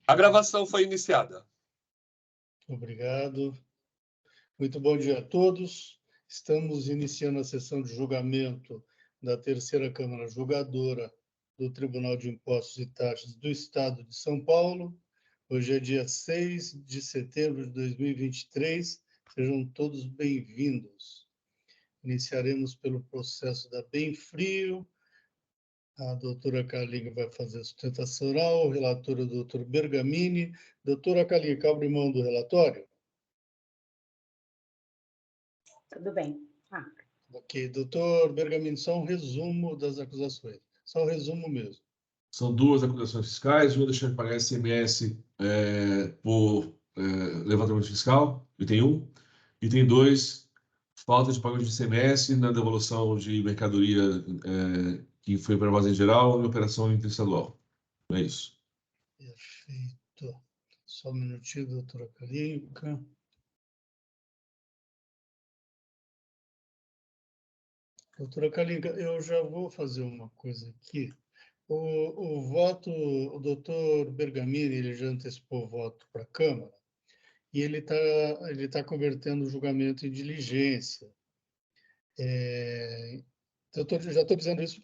A gravação foi iniciada. Obrigado. Muito bom dia a todos. Estamos iniciando a sessão de julgamento da Terceira Câmara Julgadora do Tribunal de Impostos e Taxas do Estado de São Paulo. Hoje é dia 6 de setembro de 2023. Sejam todos bem-vindos. Iniciaremos pelo processo da Benfrio. A doutora Carlinga vai fazer a sustentação oral, o relator é o doutor Bergamini. Doutora Carlinga, abre mão do relatório? Tudo bem. Ok, doutor Bergamini, só um resumo das acusações. Só um resumo mesmo. São duas acusações fiscais, uma deixar de pagar ICMS por levantamento fiscal, item 1. Item 2, falta de pagamento de ICMS na devolução de mercadoria que foi para armazém geral em operação interestadual. É isso. Perfeito. Só um minutinho, doutora Carlinga. Doutora Carlinga, eu já vou fazer uma coisa aqui. O voto, o doutor Bergamini, ele já antecipou o voto para a Câmara e ele tá convertendo o julgamento em diligência. Então, já estou dizendo isso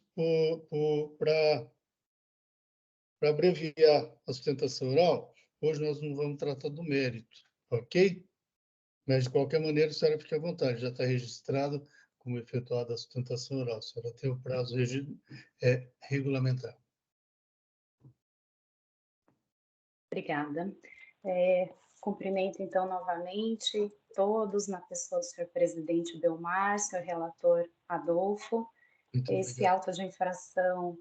para abreviar a sustentação oral. Hoje nós não vamos tratar do mérito, ok? Mas, de qualquer maneira, a senhora fique à vontade, já está registrado como efetuada a sustentação oral. A senhora tem o prazo regulamentar. Obrigada. Cumprimento, então, novamente todos, na pessoa do senhor presidente Belmar, senhor relator Adolfo. Esse auto de infração,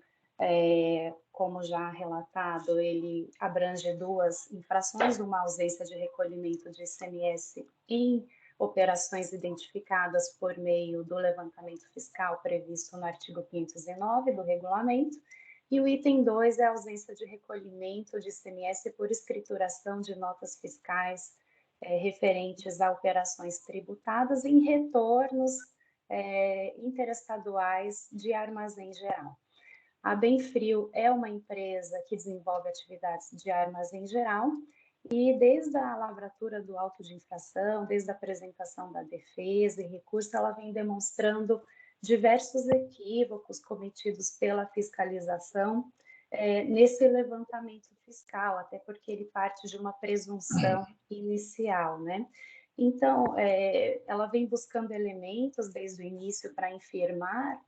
como já relatado, ele abrange duas infrações, uma ausência de recolhimento de ICMS em operações identificadas por meio do levantamento fiscal previsto no artigo 509 do regulamento, e o item 2 é a ausência de recolhimento de ICMS por escrituração de notas fiscais referentes a operações tributadas em retornos interestaduais de armazém geral. A Benfrio é uma empresa que desenvolve atividades de armazém geral e desde a lavratura do auto de infração, desde a apresentação da defesa e recurso, ela vem demonstrando diversos equívocos cometidos pela fiscalização nesse levantamento fiscal, até porque ele parte de uma presunção inicial, né? Então, ela vem buscando elementos desde o início para infirmar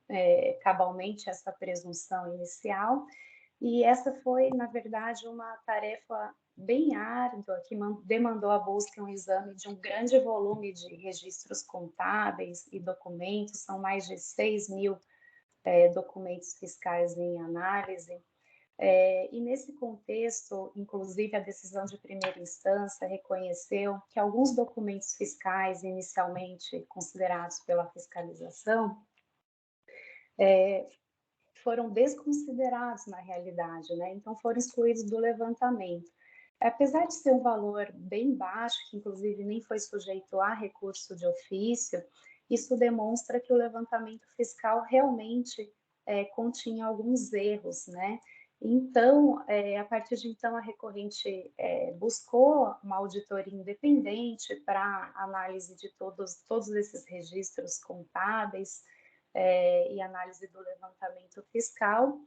cabalmente essa presunção inicial, e essa foi, na verdade, uma tarefa bem árdua que demandou a busca e um exame de um grande volume de registros contábeis e documentos, são mais de 6.000 documentos fiscais em análise. E nesse contexto, inclusive, a decisão de primeira instância reconheceu que alguns documentos fiscais inicialmente considerados pela fiscalização foram desconsiderados na realidade, né? Então foram excluídos do levantamento. Apesar de ser um valor bem baixo, que inclusive nem foi sujeito a recurso de ofício, isso demonstra que o levantamento fiscal realmente continha alguns erros, né? Então, a partir de então, a recorrente buscou uma auditoria independente para análise de todos esses registros contábeis e análise do levantamento fiscal,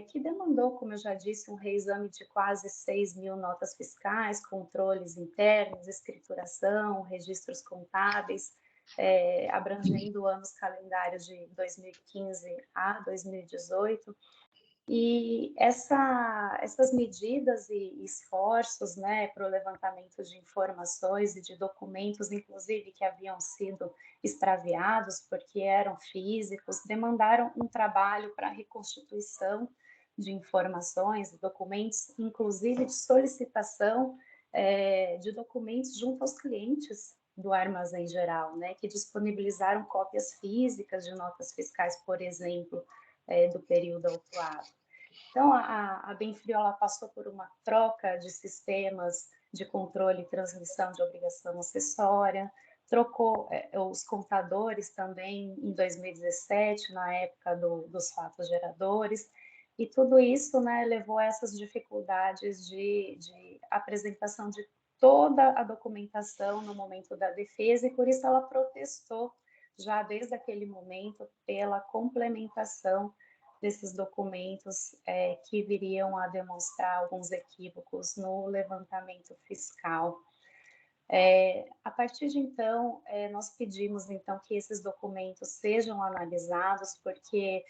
que demandou, como eu já disse, um reexame de quase 6.000 notas fiscais, controles internos, escrituração, registros contábeis, abrangendo anos calendários de 2015 a 2018. E essas medidas e esforços, né, para o levantamento de informações e de documentos, inclusive que haviam sido extraviados porque eram físicos, demandaram um trabalho para a reconstituição de informações e documentos, inclusive de solicitação de documentos junto aos clientes do armazém geral, né, que disponibilizaram cópias físicas de notas fiscais, por exemplo, do período autuado. Então, a Benfrio ela passou por uma troca de sistemas de controle e transmissão de obrigação acessória, trocou os contadores também em 2017, na época dos fatos geradores, E tudo isso, né, levou a essas dificuldades de apresentação de toda a documentação no momento da defesa, e por isso ela protestou já desde aquele momento pela complementação desses documentos que viriam a demonstrar alguns equívocos no levantamento fiscal. A partir de então, nós pedimos então que esses documentos sejam analisados, porque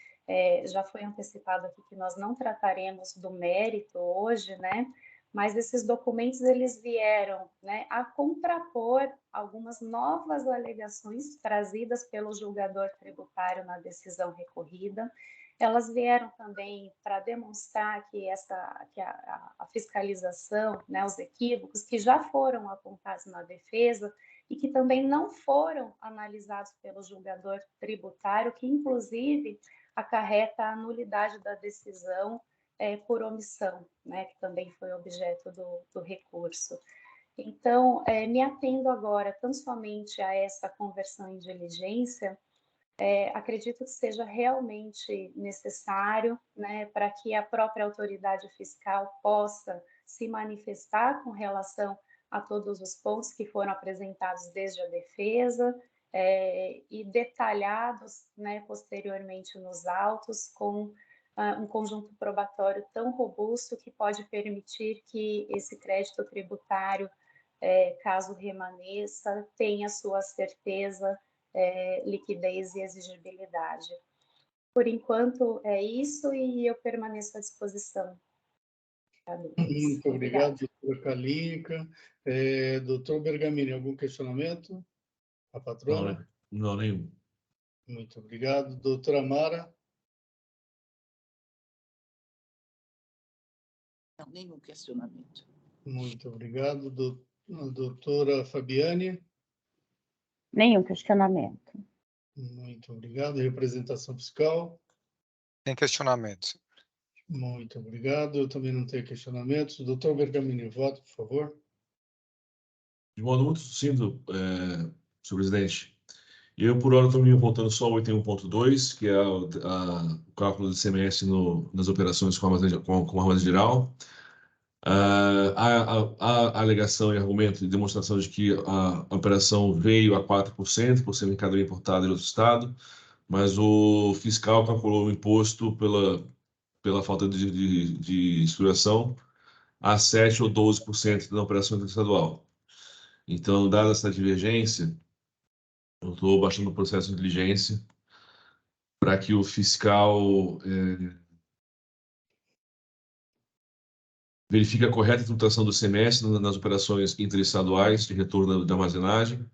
já foi antecipado aqui que nós não trataremos do mérito hoje, né? Mas esses documentos eles vieram, né, a contrapor algumas novas alegações trazidas pelo julgador tributário na decisão recorrida. Elas vieram também para demonstrar que a fiscalização, né, os equívocos que já foram apontados na defesa e que também não foram analisados pelo julgador tributário, que inclusive acarreta a nulidade da decisão por omissão, né, que também foi objeto do recurso. Então, me atendo agora tão somente a essa conversão em diligência, acredito que seja realmente necessário, né, para que a própria autoridade fiscal possa se manifestar com relação a todos os pontos que foram apresentados desde a defesa e detalhados, né, posteriormente nos autos, com um conjunto probatório tão robusto que pode permitir que esse crédito tributário, caso remaneça, tenha sua certeza, liquidez e exigibilidade. Por enquanto é isso e eu permaneço à disposição. Muito obrigado, doutora Kalinka. Doutor Bergamini, algum questionamento? A patrona? Não, nenhum. Muito obrigado. Doutora Mara? Não, nenhum questionamento. Muito obrigado. Doutora Fabiane? Nenhum questionamento. Muito obrigado. Representação fiscal? Sem questionamento. Muito obrigado. Eu também não tenho questionamentos. Doutor Bergamini, voto, por favor. De modo muito sucinto, senhor presidente, eu, por hora, estou me voltando só ao 81.2, que é o cálculo do ICMS nas operações com armazém geral. A alegação e argumento de demonstração de que a operação veio a 4% por ser mercadoria importada em outro estado, mas o fiscal calculou o imposto pela falta de estruturação a 7% ou 12% da operação interestadual. Então, dada essa divergência, eu estou baixando o processo de diligência para que o fiscal verifique a correta tributação do ICMS nas operações interestaduais de retorno da armazenagem,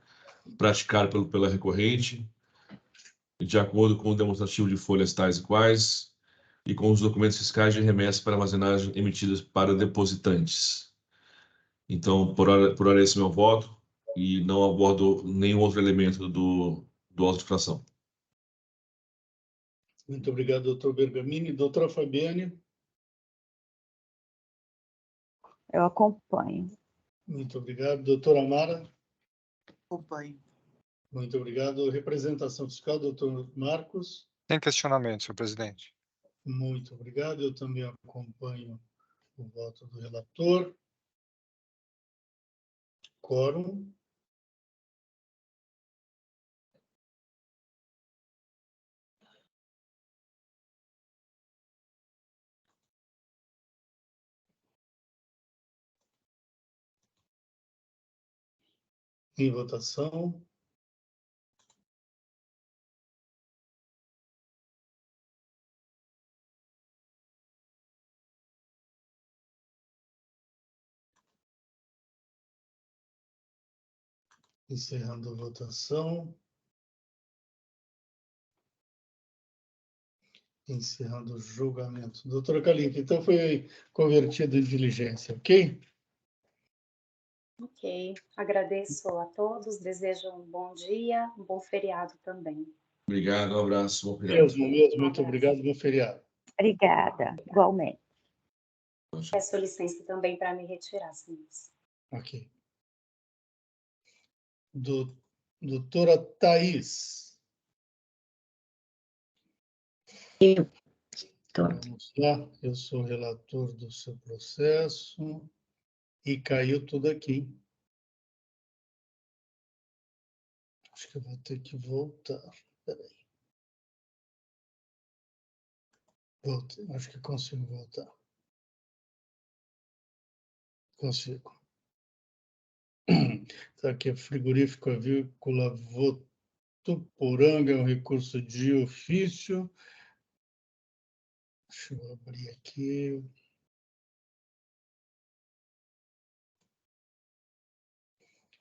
praticado pela recorrente, de acordo com o demonstrativo de folhas tais e quais, e com os documentos fiscais de remessa para armazenagem emitidos para depositantes. Então, por hora esse é meu voto, e não abordo nenhum outro elemento do auto de infração. Muito obrigado, doutor Bergamini. Doutora Fabiane? Eu acompanho. Muito obrigado. Doutora Mara? Acompanho. Muito obrigado. Representação fiscal, doutor Marcos? Sem questionamento, senhor presidente. Muito obrigado. Eu também acompanho o voto do relator. Quórum. Em votação. Encerrando a votação. Encerrando o julgamento. Doutora Kalinka, então foi convertido em diligência, ok? Ok, agradeço a todos, desejo um bom dia, um bom feriado também. Obrigado, um abraço, bom feriado. Mesmo, muito obrigado, bom feriado. Obrigada, igualmente. Peço licença também para me retirar, senhores. Ok. Doutora Thais. Vamos lá, eu sou relator do seu processo e caiu tudo aqui. Acho que eu vou ter que voltar. Peraí. Voltei. Acho que consigo voltar. Consigo. Está aqui, frigorífico avícola Votuporanga, é um recurso de ofício. Deixa eu abrir aqui.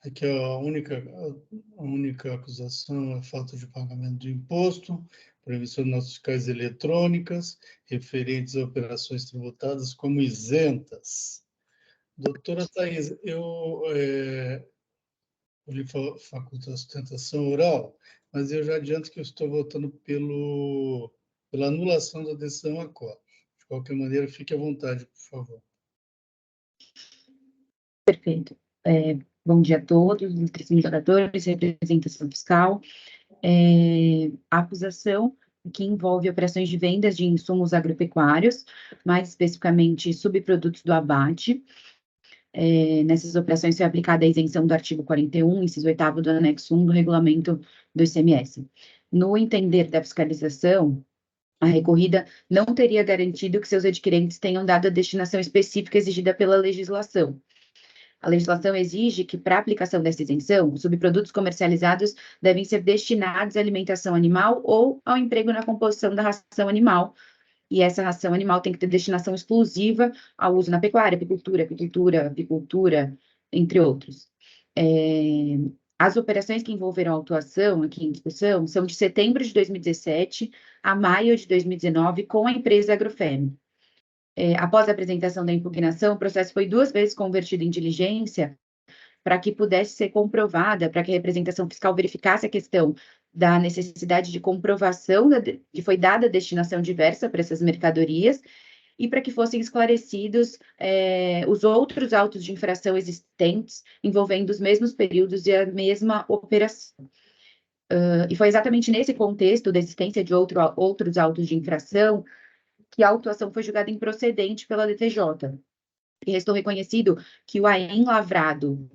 Aqui a única acusação é a falta de pagamento do imposto, previsão de notas fiscais eletrônicas, referentes a operações tributadas como isentas. Doutora Thais, eu lhe faculto a sustentação oral, mas eu já adianto que eu estou votando pela anulação da decisão ACOA. De qualquer maneira, fique à vontade, por favor. Perfeito. Bom dia a todos, ilustríssimos oradores, representação fiscal. A acusação que envolve operações de vendas de insumos agropecuários, mais especificamente subprodutos do abate. Nessas operações foi aplicada a isenção do artigo 41, inciso 8º do anexo 1 do regulamento do ICMS. No entender da fiscalização, a recorrida não teria garantido que seus adquirentes tenham dado a destinação específica exigida pela legislação. A legislação exige que, para a aplicação dessa isenção, os subprodutos comercializados devem ser destinados à alimentação animal ou ao emprego na composição da ração animal, e essa ração animal tem que ter destinação exclusiva ao uso na pecuária, apicultura, entre outros. As operações que envolveram a autuação aqui em discussão são de setembro de 2017 a maio de 2019 com a empresa Agrofem. Após a apresentação da impugnação, o processo foi 2 vezes convertido em diligência para que pudesse ser comprovada, para que a representação fiscal verificasse a questão da necessidade de comprovação que foi dada a destinação diversa para essas mercadorias e para que fossem esclarecidos os outros autos de infração existentes envolvendo os mesmos períodos e a mesma operação. E foi exatamente nesse contexto da existência de outros autos de infração que a autuação foi julgada improcedente pela DTJ. E restou reconhecido que o AEM lavrado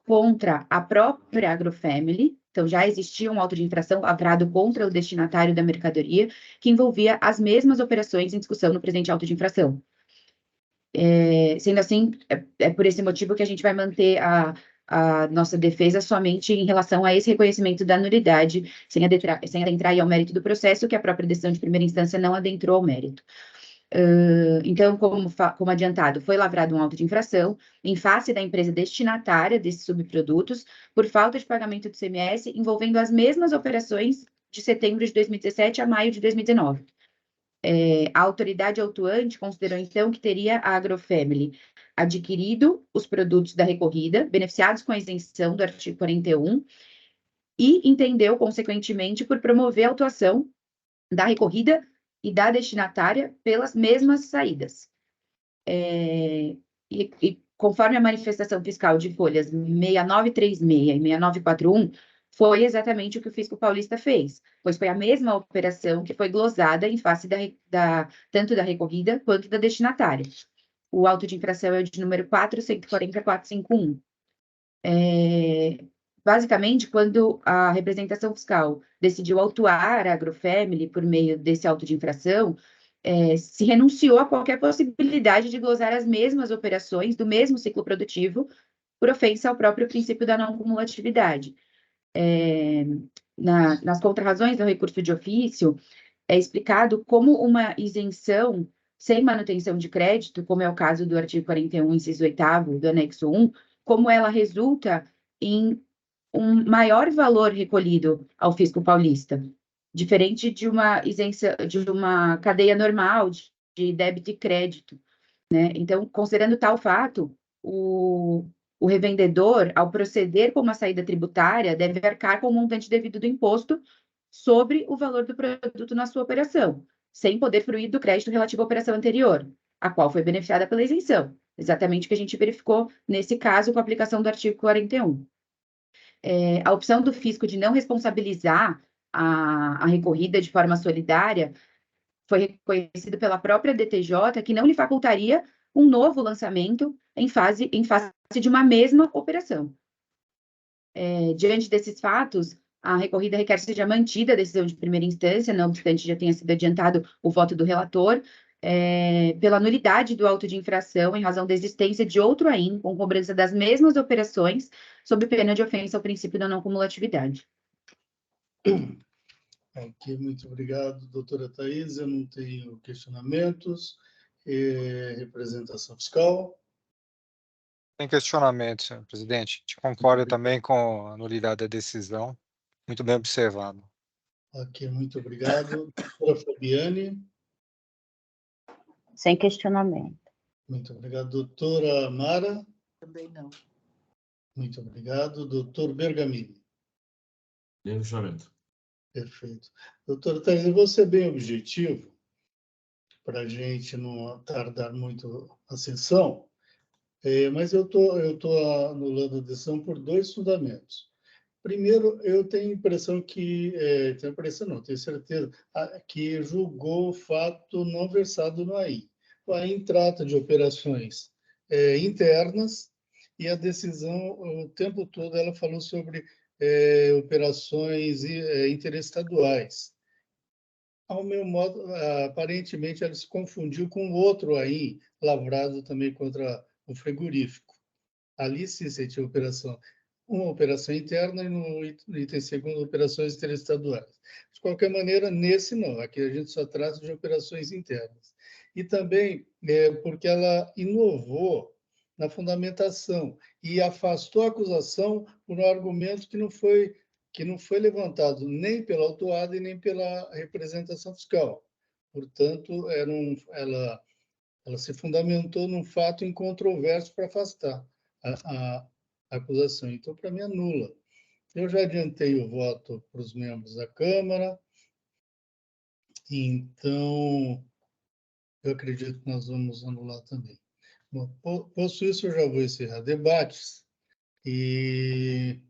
contra a própria Agrofamily, então já existia um auto de infração lavrado contra o destinatário da mercadoria, que envolvia as mesmas operações em discussão no presente auto de infração. Sendo assim, é por esse motivo que a gente vai manter a nossa defesa somente em relação a esse reconhecimento da nulidade, sem adentrar ao mérito do processo, que a própria decisão de primeira instância não adentrou ao mérito. Então, como adiantado, foi lavrado um auto de infração em face da empresa destinatária desses subprodutos por falta de pagamento do ICMS envolvendo as mesmas operações de setembro de 2017 a maio de 2019. A autoridade autuante considerou, então, que teria a Agrofamily adquirido os produtos da recorrida, beneficiados com a isenção do artigo 41, e entendeu, consequentemente, por promover a autuação da recorrida e da destinatária pelas mesmas saídas. E conforme a manifestação fiscal de folhas 6936 e 6941, foi exatamente o que o Fisco Paulista fez, pois foi a mesma operação que foi glosada em face tanto da recorrida quanto da destinatária. O auto de infração é o de número 440.451. Basicamente, quando a representação fiscal decidiu autuar a Agrofamily por meio desse auto de infração, se renunciou a qualquer possibilidade de glosar as mesmas operações do mesmo ciclo produtivo por ofensa ao próprio princípio da não cumulatividade. Nas contrarrazões do recurso de ofício, é explicado como uma isenção sem manutenção de crédito, como é o caso do artigo 41, inciso 8º do anexo 1, como ela resulta em um maior valor recolhido ao fisco paulista, diferente de uma isenção, de uma cadeia normal de débito e crédito, né? Então, considerando tal fato, o revendedor, ao proceder com uma saída tributária, deve arcar com o montante devido do imposto sobre o valor do produto na sua operação, sem poder fruir do crédito relativo à operação anterior, a qual foi beneficiada pela isenção. Exatamente o que a gente verificou nesse caso com a aplicação do artigo 41. A opção do fisco de não responsabilizar a recorrida de forma solidária foi reconhecido pela própria DTJ que não lhe facultaria um novo lançamento em face de uma mesma operação. Diante desses fatos, a recorrida requer seja mantida a decisão de primeira instância, não obstante já tenha sido adiantado o voto do relator, pela nulidade do auto de infração em razão da existência de outro AIM com cobrança das mesmas operações, sob pena de ofensa ao princípio da não cumulatividade. Ok, muito obrigado, doutora Thais. Eu não tenho questionamentos. Representação fiscal. Sem questionamento, senhor presidente. Te concordo também com a nulidade da decisão. Muito bem observado. Ok, muito obrigado. Doutora Fabiane. Sem questionamento. Muito obrigado. Doutora Mara. Também não. Muito obrigado. Doutor Bergamini. Nenhum questionamento. Perfeito. Doutora Thais, eu vou ser bem objetivo, para a gente não tardar muito a sessão, mas eu tô anulando a decisão por dois fundamentos. Primeiro, eu tenho impressão que, tenho impressão não, tenho certeza, que julgou o fato não versado no AIM. O AIM trata de operações internas e a decisão, o tempo todo, ela falou sobre operações interestaduais. Ao meu modo, aparentemente, ela se confundiu com outro AIM, lavrado também contra o frigorífico. Ali sim você tinha uma operação interna e no item segundo, operações interestaduais. De qualquer maneira, nesse não, aqui a gente só trata de operações internas. E também porque ela inovou na fundamentação e afastou a acusação por um argumento que não foi levantado nem pela autuada e nem pela representação fiscal. Portanto, ela se fundamentou num fato incontroverso para afastar a acusação. Então, para mim, é nula. Eu já adiantei o voto para os membros da Câmara, então eu acredito que nós vamos anular também. Bom, posto isso, eu já vou encerrar debates e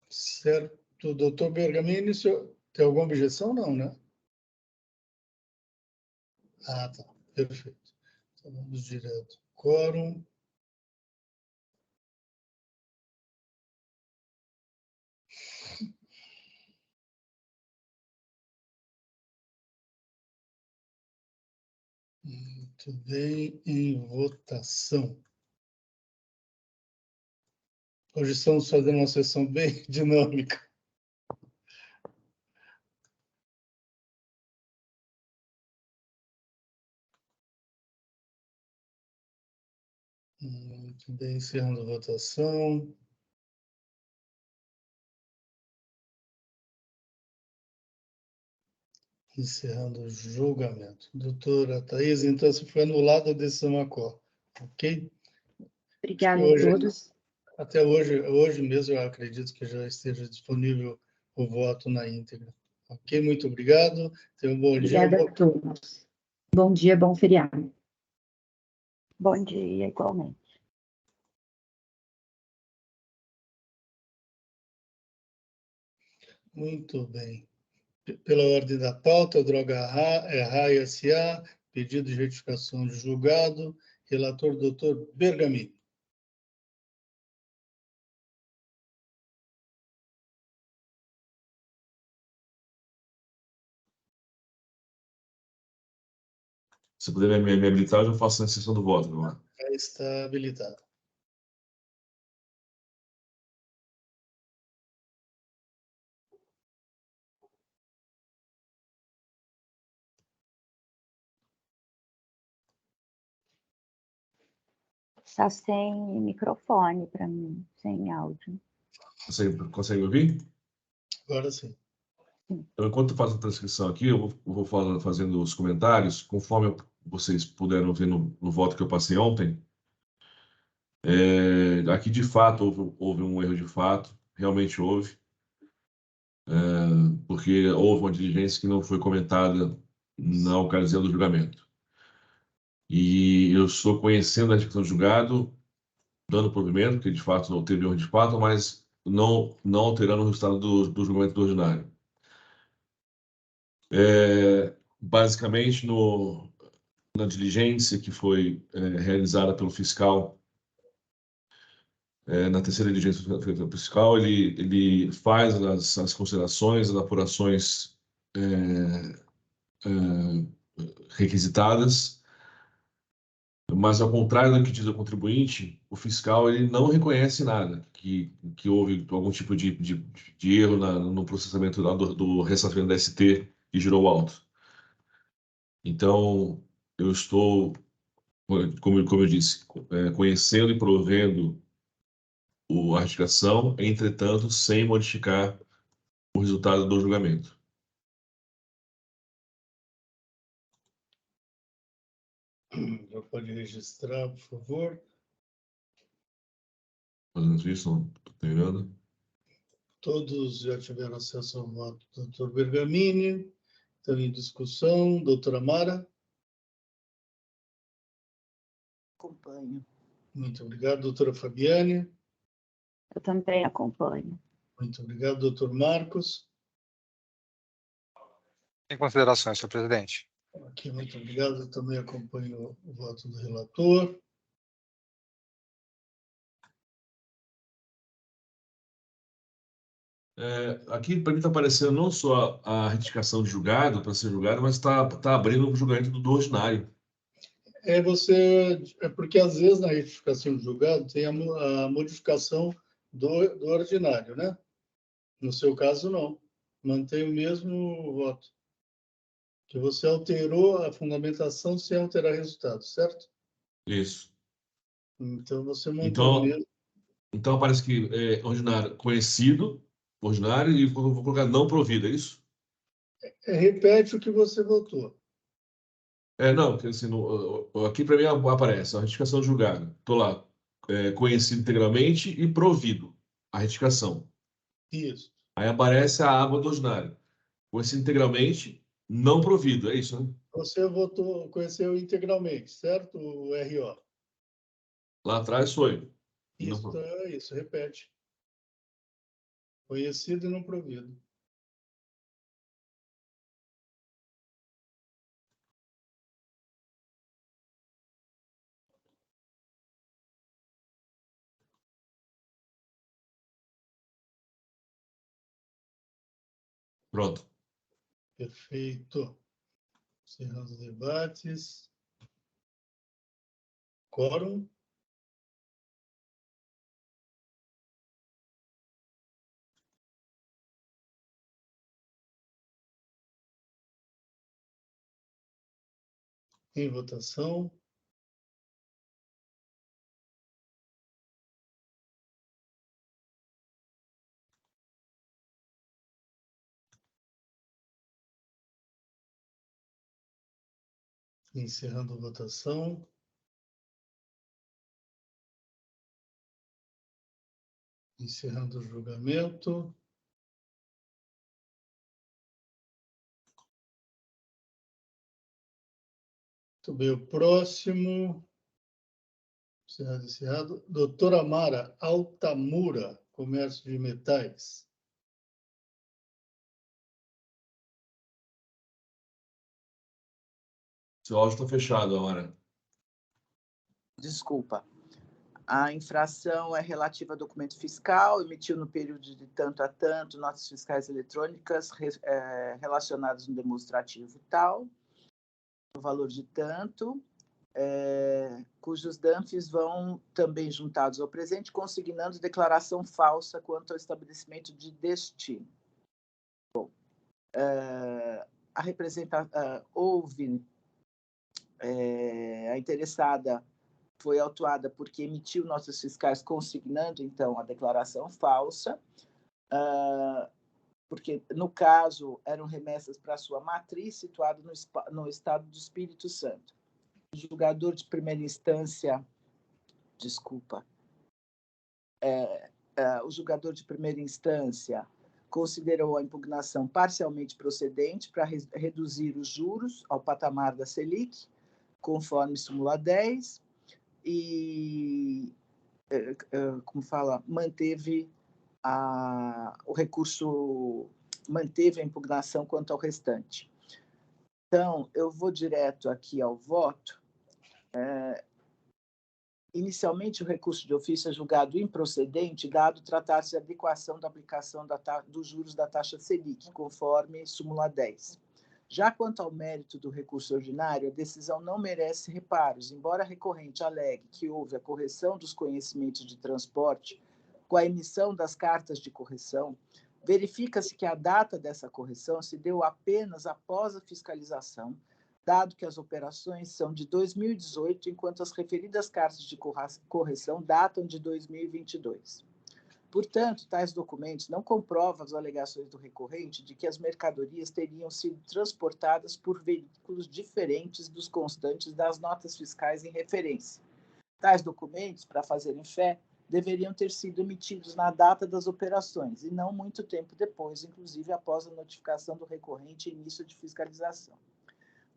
certo, doutor Bergamini, o senhor tem alguma objeção? Não, né? Ah, tá, perfeito. Então, vamos direto. Quórum. Muito bem, em votação. Hoje estamos fazendo uma sessão bem dinâmica. Muito bem, encerrando a votação. Encerrando o julgamento. Doutora Thais, então, se foi anulada a decisão ACOR, ok? Obrigada a Hoje, todos. até hoje mesmo, eu acredito que já esteja disponível o voto na íntegra. Ok, muito obrigado. Tenha um bom dia. Obrigada a todos. Bom dia, bom feriado. Bom dia, igualmente. Muito bem. Pela ordem da pauta, droga RAI S.A., pedido de retificação de julgado, relator doutor Bergamini. Se puder me habilitar, eu já faço a sessão do voto. Não é? Já está habilitado. Está sem microfone para mim, sem áudio. Consegue ouvir? Agora sim. Então, enquanto eu faço a transcrição aqui, eu vou fazendo os comentários, conforme vocês puderam ver no voto que eu passei ontem. Aqui, de fato, houve um erro de fato, realmente houve, porque houve uma diligência que não foi comentada na ocasião do julgamento. E eu estou conhecendo a execução do julgado, dando provimento, que de fato não teve erro de fato, mas não alterando o resultado do julgamento do ordinário. Basicamente, na diligência que foi realizada pelo fiscal, na terceira diligência feita pelo fiscal, ele faz as considerações, as apurações requisitadas, mas ao contrário do que diz o contribuinte, o fiscal ele não reconhece nada, que houve algum tipo de erro no processamento do ressarcimento da ST que gerou o auto. Então, eu estou, como eu disse, conhecendo e provendo a artigação, entretanto, sem modificar o resultado do julgamento. Já pode registrar, por favor. Fazendo isso, não estou terminando. Todos já tiveram acesso ao voto do doutor Bergamini. Estão em discussão. Doutora Mara? Acompanho. Muito obrigado. Doutora Fabiane? Eu também acompanho. Muito obrigado. Doutor Marcos? Sem considerações, senhor presidente. Aqui, muito obrigado. Eu também acompanho o voto do relator. Aqui, para mim, está aparecendo não só a retificação de julgado, para ser julgado, mas está abrindo o julgamento do ordinário. É porque, às vezes, na retificação de julgado, tem a modificação do ordinário, né? No seu caso, não. Mantém o mesmo voto. Que você alterou a fundamentação sem alterar resultado, certo? Isso. Então, você mantém o mesmo. Então, parece que ordinário conhecido, ordinário, e vou colocar não provido, é isso? Repete o que você votou. Não, porque assim, aqui para mim aparece a retificação de julgado. Estou lá, conhecido integralmente e provido, a retificação. Isso. Aí aparece a aba do ordinário. Conhecido integralmente, não provido, é isso, né? Você votou, conheceu integralmente, certo? O RO. Lá atrás foi. Isso, é isso, repete. Conhecido e não provido. Pronto. Perfeito. Encerrando os debates. Quórum. Em votação. Encerrando a votação. Encerrando o julgamento. Muito bem, o próximo. Encerrado. Doutora Mara Altamura, Comércio de Metais. Seu áudio está fechado, Amara. Desculpa. A infração é relativa a documento fiscal, emitiu no período de tanto a tanto notas fiscais eletrônicas relacionadas no demonstrativo tal, no valor de tanto, cujos DANFs vão também juntados ao presente, consignando declaração falsa quanto ao estabelecimento de destino. Bom, houve a interessada foi autuada porque emitiu notas fiscais consignando, então, a declaração falsa, porque, no caso, eram remessas para a sua matriz, situada no estado do Espírito Santo. O julgador de primeira instância, o julgador de primeira instância considerou a impugnação parcialmente procedente para reduzir os juros ao patamar da Selic, conforme súmula 10, e como fala, manteve o recurso, manteve a impugnação quanto ao restante. Então, eu vou direto aqui ao voto. Inicialmente, o recurso de ofício é julgado improcedente, dado tratar-se de adequação da aplicação dos juros da taxa Selic, conforme súmula 10. Já quanto ao mérito do recurso ordinário, a decisão não merece reparos, embora a recorrente alegue que houve a correção dos conhecimentos de transporte com a emissão das cartas de correção, verifica-se que a data dessa correção se deu apenas após a fiscalização, dado que as operações são de 2018, enquanto as referidas cartas de correção datam de 2022. Portanto, tais documentos não comprovam as alegações do recorrente de que as mercadorias teriam sido transportadas por veículos diferentes dos constantes das notas fiscais em referência. Tais documentos, para fazerem fé, deveriam ter sido emitidos na data das operações e não muito tempo depois, inclusive após a notificação do recorrente e início de fiscalização.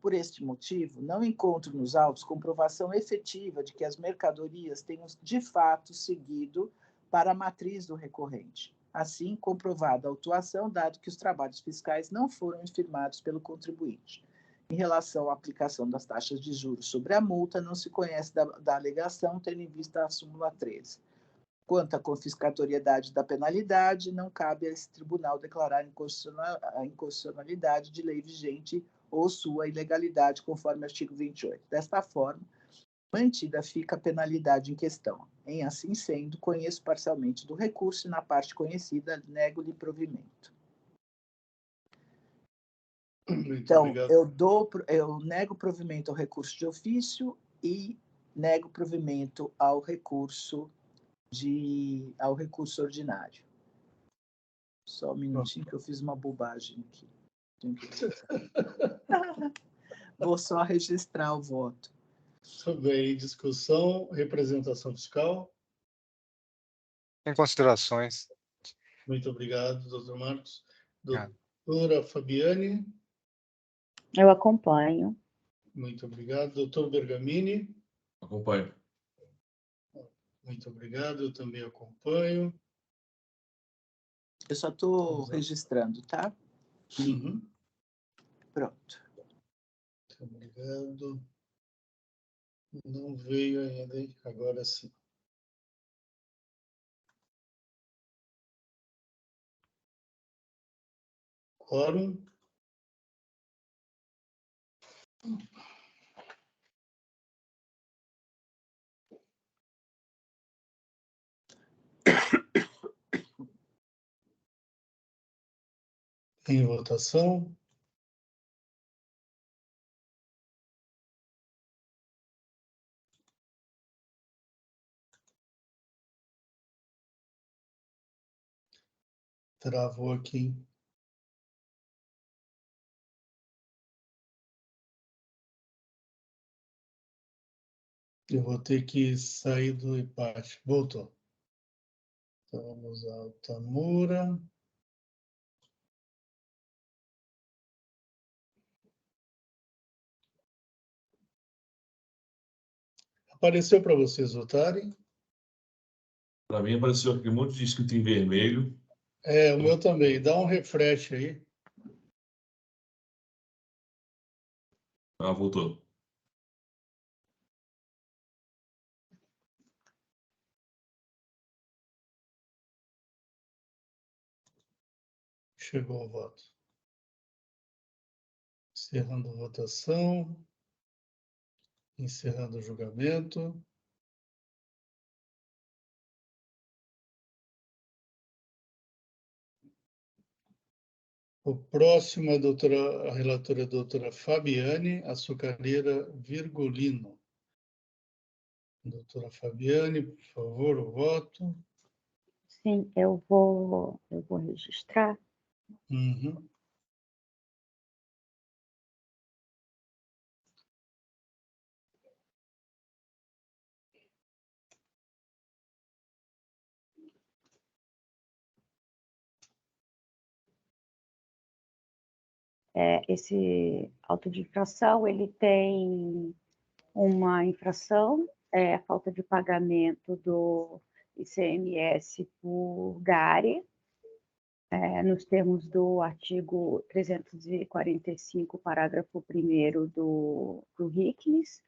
Por este motivo, não encontro nos autos comprovação efetiva de que as mercadorias tenham de fato seguido para a matriz do recorrente. Assim, comprovada a autuação, dado que os trabalhos fiscais não foram firmados pelo contribuinte. Em relação à aplicação das taxas de juros sobre a multa, não se conhece da alegação, tendo em vista a súmula 13. Quanto à confiscatoriedade da penalidade, não cabe a esse tribunal declarar a inconstitucionalidade de lei vigente ou sua ilegalidade, conforme o artigo 28. Desta forma, mantida fica a penalidade em questão. Em assim sendo, conheço parcialmente do recurso e, na parte conhecida, nego-lhe provimento. Então, eu nego provimento ao recurso de ofício e nego provimento ao recurso ordinário. Só um minutinho que eu fiz uma bobagem aqui. Vou só registrar o voto. Tudo bem. Discussão, representação fiscal. Sem considerações. Muito obrigado, doutor Marcos. Obrigado. Doutora Fabiane. Eu acompanho. Muito obrigado. Doutor Bergamini. Acompanho. Muito obrigado. Eu também acompanho. Eu só estou registrando, tá? Uhum. Pronto. Muito obrigado. Não veio ainda, hein? Agora sim. Quórum. Em votação. Travou aqui. Eu vou ter que sair do empate. Voltou. Então, vamos ao Altamura. Apareceu para vocês votarem? Para mim apareceu aquele monte de escrito em vermelho. É, o meu também. Dá um refresh aí. Ah, voltou. Chegou o voto. Encerrando a votação. Encerrando o julgamento. O próximo é a relatora doutora Fabiane Açucareira Virgulino. Doutora Fabiane, por favor, o voto. Sim, eu vou registrar. Uhum. Esse auto de infração, ele tem uma infração a falta de pagamento do ICMS por GARI, nos termos do artigo 345, parágrafo 1º do RICNIS.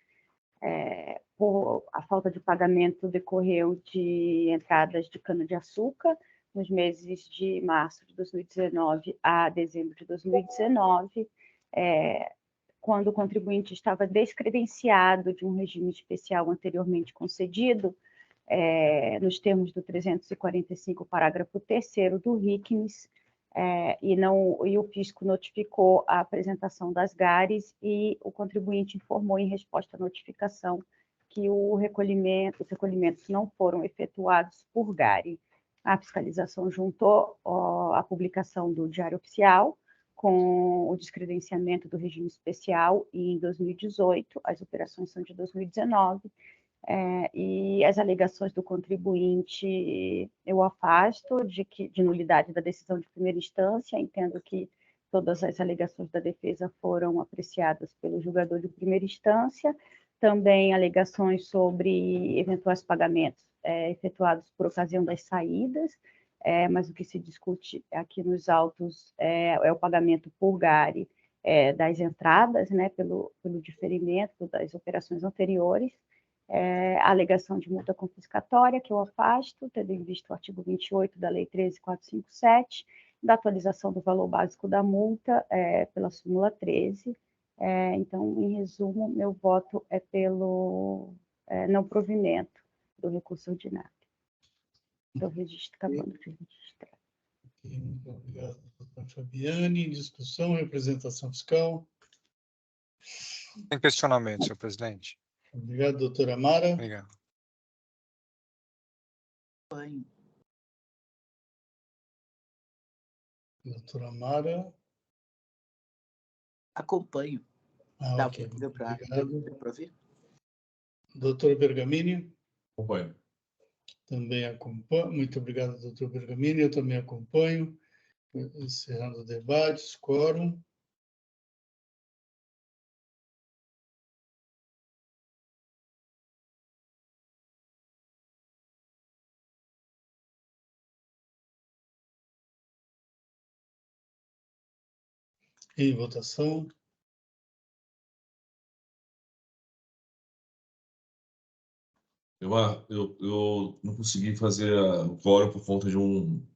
A falta de pagamento decorreu de entradas de cana-de-açúcar nos meses de março de 2019 a dezembro de 2019, quando o contribuinte estava descredenciado de um regime especial anteriormente concedido, nos termos do 345, parágrafo 3º do RICNIS, e o fisco notificou a apresentação das GARES e o contribuinte informou em resposta à notificação que os recolhimentos não foram efetuados por GARE. A fiscalização juntou a publicação do Diário Oficial com o descredenciamento do regime especial e em 2018, as operações são de 2019, e as alegações do contribuinte eu afasto de nulidade da decisão de primeira instância, entendo que todas as alegações da defesa foram apreciadas pelo julgador de primeira instância, também alegações sobre eventuais pagamentos efetuados por ocasião das saídas, mas o que se discute aqui nos autos é o pagamento por GARE das entradas, né, pelo diferimento das operações anteriores, a alegação de multa confiscatória, que eu afasto, tendo em vista o artigo 28 da Lei 13.457, da atualização do valor básico da multa pela súmula 13. Então, em resumo, meu voto é pelo não provimento do recurso ordinário. Estou acabando de registrar. Muito obrigado, doutora Fabiane. Em discussão, representação fiscal. Sem questionamento, senhor presidente. Obrigado, doutora Mara. Obrigado. Doutora Mara. Acompanho. Ok. Deu para ouvir? Doutor Bergamini. Acompanho. Também acompanho. Muito obrigado, doutor Bergamini. Eu também acompanho. Encerrando o debate, quórum. Em votação. Eu não consegui fazer o quórum por conta de um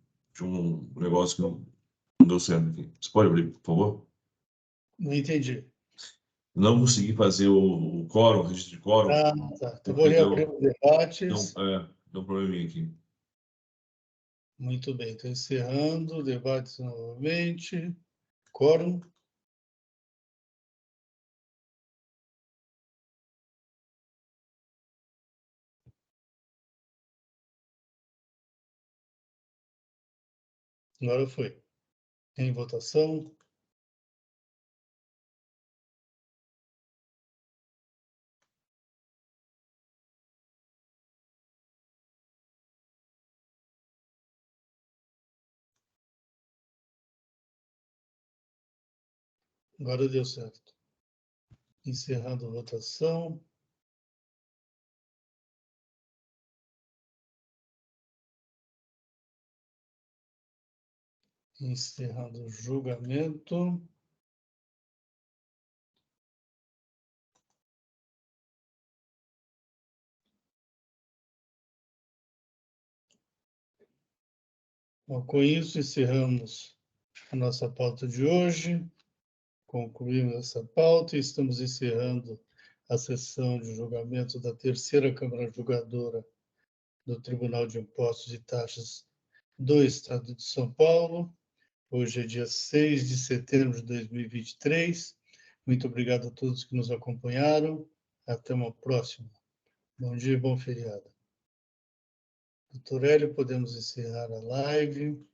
negócio que não deu certo aqui. Você pode abrir, por favor? Não entendi. Não consegui fazer o quórum, o registro de quórum. Tá. Então, vou reabrir os debates. Deu um probleminha aqui. Muito bem. Estou encerrando o debate novamente. Quórum. Agora foi. Em votação. Agora deu certo. Encerrando a votação. Encerrando o julgamento. Bom, com isso, encerramos a nossa pauta de hoje. Concluímos essa pauta e estamos encerrando a sessão de julgamento da terceira Câmara Julgadora do Tribunal de Impostos e Taxas do Estado de São Paulo. Hoje é dia 6 de setembro de 2023. Muito obrigado a todos que nos acompanharam. Até uma próxima. Bom dia e bom feriado. Doutor Hélio, podemos encerrar a live.